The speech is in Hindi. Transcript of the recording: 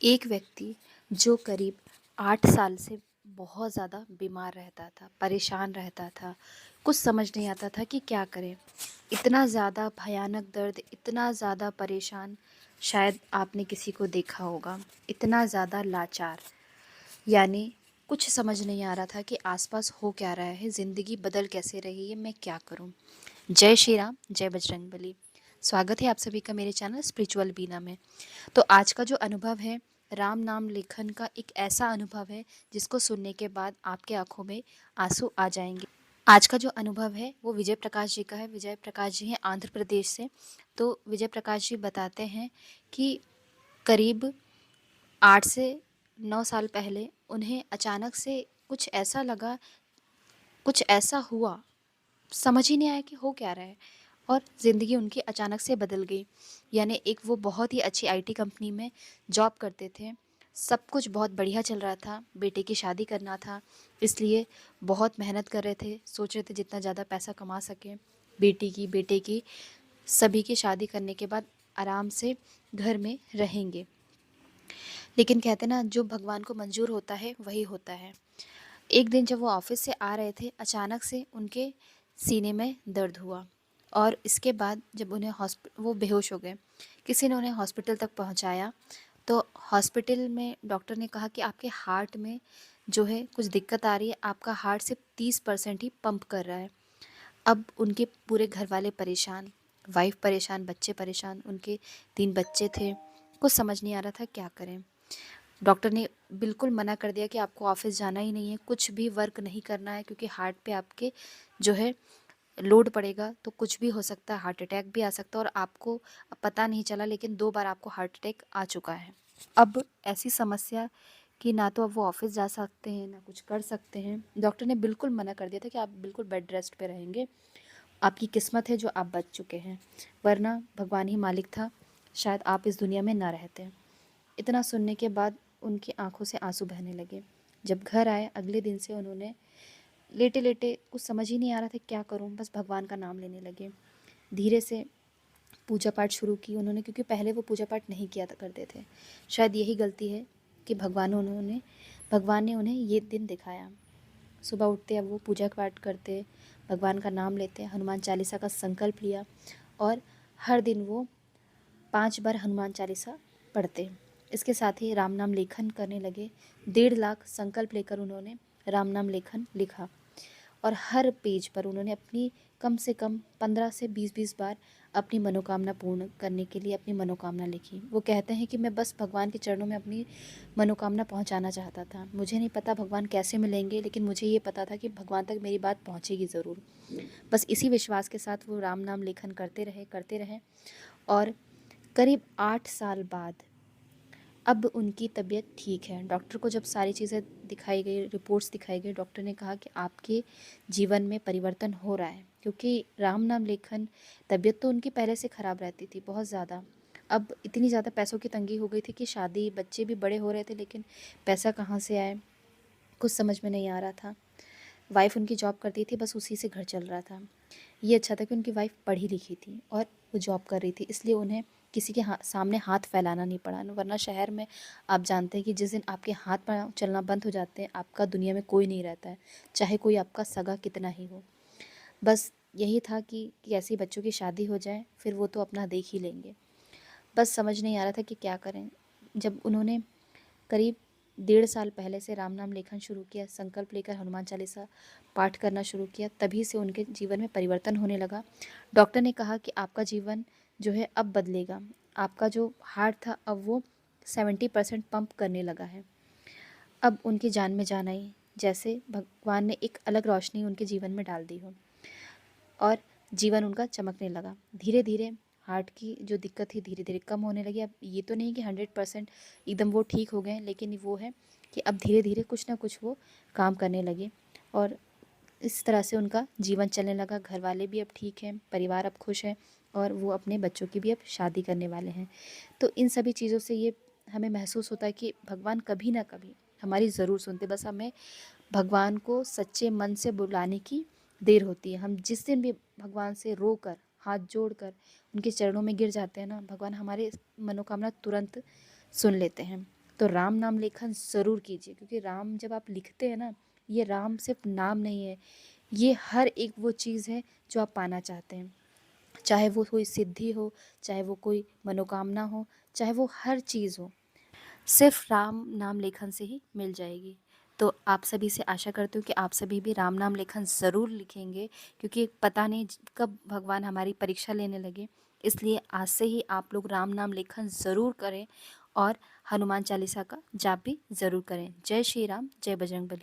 एक व्यक्ति जो करीब 8 साल से बहुत ज़्यादा बीमार रहता था, परेशान रहता था, कुछ समझ नहीं आता था कि क्या करें। इतना ज़्यादा भयानक दर्द, इतना ज़्यादा परेशान शायद आपने किसी को देखा होगा, इतना ज़्यादा लाचार। यानी कुछ समझ नहीं आ रहा था कि आसपास हो क्या रहा है, ज़िंदगी बदल कैसे रही है, मैं क्या करूं। जय श्री राम, जय बजरंगबली। स्वागत है आप सभी का मेरे चैनल स्पिरिचुअल बीना में। तो आज का जो अनुभव है, राम नाम लेखन का एक ऐसा अनुभव है जिसको सुनने के बाद आपके आंखों में आंसू आ जाएंगे। आज का जो अनुभव है वो विजय प्रकाश जी का है। विजय प्रकाश जी हैं आंध्र प्रदेश से। तो विजय प्रकाश जी बताते हैं कि करीब 8 से 9 साल पहले उन्हें अचानक से कुछ ऐसा लगा, कुछ ऐसा हुआ, समझ ही नहीं आया कि हो क्या रहा है, और ज़िंदगी उनकी अचानक से बदल गई। यानी एक वो बहुत ही अच्छी आईटी कंपनी में जॉब करते थे, सब कुछ बहुत बढ़िया चल रहा था, बेटे की शादी करना था, इसलिए बहुत मेहनत कर रहे थे, सोच रहे थे जितना ज़्यादा पैसा कमा सकें, बेटे की सभी की शादी करने के बाद आराम से घर में रहेंगे। लेकिन कहते ना, जो भगवान को मंजूर होता है वही होता है। एक दिन जब वो ऑफिस से आ रहे थे, अचानक से उनके सीने में दर्द हुआ, और इसके बाद जब उन्हें वो बेहोश हो गए। किसी ने उन्हें हॉस्पिटल तक पहुंचाया, तो हॉस्पिटल में डॉक्टर ने कहा कि आपके हार्ट में जो है कुछ दिक्कत आ रही है, आपका हार्ट सिर्फ 30% ही पंप कर रहा है। अब उनके पूरे घर वाले परेशान, वाइफ परेशान, बच्चे परेशान, उनके 3 बच्चे थे, कुछ समझ नहीं आ रहा था क्या करें। डॉक्टर ने बिल्कुल मना कर दिया कि आपको ऑफिस जाना ही नहीं है, कुछ भी वर्क नहीं करना है, क्योंकि हार्ट पे आपके जो है लोड पड़ेगा तो कुछ भी हो सकता है, हार्ट अटैक भी आ सकता है, और आपको पता नहीं चला लेकिन 2 बार आपको हार्ट अटैक आ चुका है। अब ऐसी समस्या कि ना तो अब वो ऑफिस जा सकते हैं, ना कुछ कर सकते हैं। डॉक्टर ने बिल्कुल मना कर दिया था कि आप बिल्कुल बेड रेस्ट पे रहेंगे, आपकी किस्मत है जो आप बच चुके हैं, वरना भगवान ही मालिक था, शायद आप इस दुनिया में ना रहते। इतना सुनने के बाद उनकी आंखों से आंसू बहने लगे। जब घर आए अगले दिन से उन्होंने लेटे लेटे, कुछ समझ ही नहीं आ रहा था क्या करूं, बस भगवान का नाम लेने लगे। धीरे से पूजा पाठ शुरू की उन्होंने, क्योंकि पहले वो पूजा पाठ नहीं किया करते थे। शायद यही गलती है कि भगवान ने उन्हें ये दिन दिखाया। सुबह उठते अब वो पूजा पाठ करते, भगवान का नाम लेते, हनुमान चालीसा का संकल्प लिया, और हर दिन वो 5 बार हनुमान चालीसा पढ़ते। इसके साथ ही राम नाम लेखन करने लगे। 1.5 लाख संकल्प लेकर उन्होंने राम नाम लेखन लिखा, और हर पेज पर उन्होंने अपनी कम से कम 15 से 20-20 बार अपनी मनोकामना पूर्ण करने के लिए अपनी मनोकामना लिखी। वो कहते हैं कि मैं बस भगवान के चरणों में अपनी मनोकामना पहुंचाना चाहता था। मुझे नहीं पता भगवान कैसे मिलेंगे, लेकिन मुझे ये पता था कि भगवान तक मेरी बात पहुंचेगी ज़रूर। बस इसी विश्वास के साथ वो राम नाम लेखन करते रहे, और करीब 8 साल बाद अब उनकी तबीयत ठीक है। डॉक्टर को जब सारी चीज़ें दिखाई गई, रिपोर्ट्स दिखाई गई, डॉक्टर ने कहा कि आपके जीवन में परिवर्तन हो रहा है, क्योंकि राम नाम लेखन, तबीयत तो उनकी पहले से ख़राब रहती थी बहुत ज़्यादा। अब इतनी ज़्यादा पैसों की तंगी हो गई थी कि शादी, बच्चे भी बड़े हो रहे थे, लेकिन पैसा कहाँ से आए, कुछ समझ में नहीं आ रहा था। वाइफ़ उनकी जॉब करती थी, बस उसी से घर चल रहा था। ये अच्छा था कि उनकी वाइफ़ पढ़ी लिखी थी और वो जॉब कर रही थी, इसलिए उन्हें किसी के सामने हाथ फैलाना नहीं पड़ा। वरना शहर में आप जानते हैं कि जिस दिन आपके हाथ पाँव चलना बंद हो जाते हैं, आपका दुनिया में कोई नहीं रहता है, चाहे कोई आपका सगा कितना ही हो। बस यही था कि कैसे बच्चों की शादी हो जाए, फिर वो तो अपना देख ही लेंगे। बस समझ नहीं आ रहा था कि क्या करें। जब उन्होंने करीब 1.5 साल पहले से राम नाम लेखन शुरू किया, संकल्प लेकर हनुमान चालीसा पाठ करना शुरू किया, तभी से उनके जीवन में परिवर्तन होने लगा। डॉक्टर ने कहा कि आपका जीवन जो है अब बदलेगा। आपका जो हार्ट था अब वो 70% पंप करने लगा है। अब उनकी जान में जान आई, जैसे भगवान ने एक अलग रोशनी उनके जीवन में डाल दी हो, और जीवन उनका चमकने लगा। धीरे धीरे हार्ट की जो दिक्कत थी धीरे धीरे कम होने लगी। अब ये तो नहीं कि 100% एकदम वो ठीक हो गए, लेकिन वो है कि अब धीरे धीरे कुछ ना कुछ वो काम करने लगे, और इस तरह से उनका जीवन चलने लगा। घर वाले भी अब ठीक हैं, परिवार अब खुश है, और वो अपने बच्चों की भी अब शादी करने वाले हैं। तो इन सभी चीज़ों से ये हमें महसूस होता है कि भगवान कभी ना कभी हमारी ज़रूर सुनते, बस हमें भगवान को सच्चे मन से बुलाने की देर होती है। हम जिस दिन भी भगवान से रोकर, हाथ जोड़कर उनके चरणों में गिर जाते हैं ना, भगवान हमारे मनोकामना तुरंत सुन लेते हैं। तो राम नाम लेखन ज़रूर कीजिए, क्योंकि राम जब आप लिखते हैं ना, ये राम सिर्फ नाम नहीं है, ये हर एक वो चीज़ है जो आप पाना चाहते हैं। चाहे वो कोई सिद्धि हो, चाहे वो कोई मनोकामना हो, चाहे वो हर चीज़ हो, सिर्फ राम नाम लेखन से ही मिल जाएगी। तो आप सभी से आशा करती हूँ कि आप सभी भी राम नाम लेखन ज़रूर लिखेंगे, क्योंकि पता नहीं कब भगवान हमारी परीक्षा लेने लगे। इसलिए आज से ही आप लोग राम नाम लेखन ज़रूर करें और हनुमान चालीसा का जाप भी ज़रूर करें। जय श्री राम, जय बजरंगबली।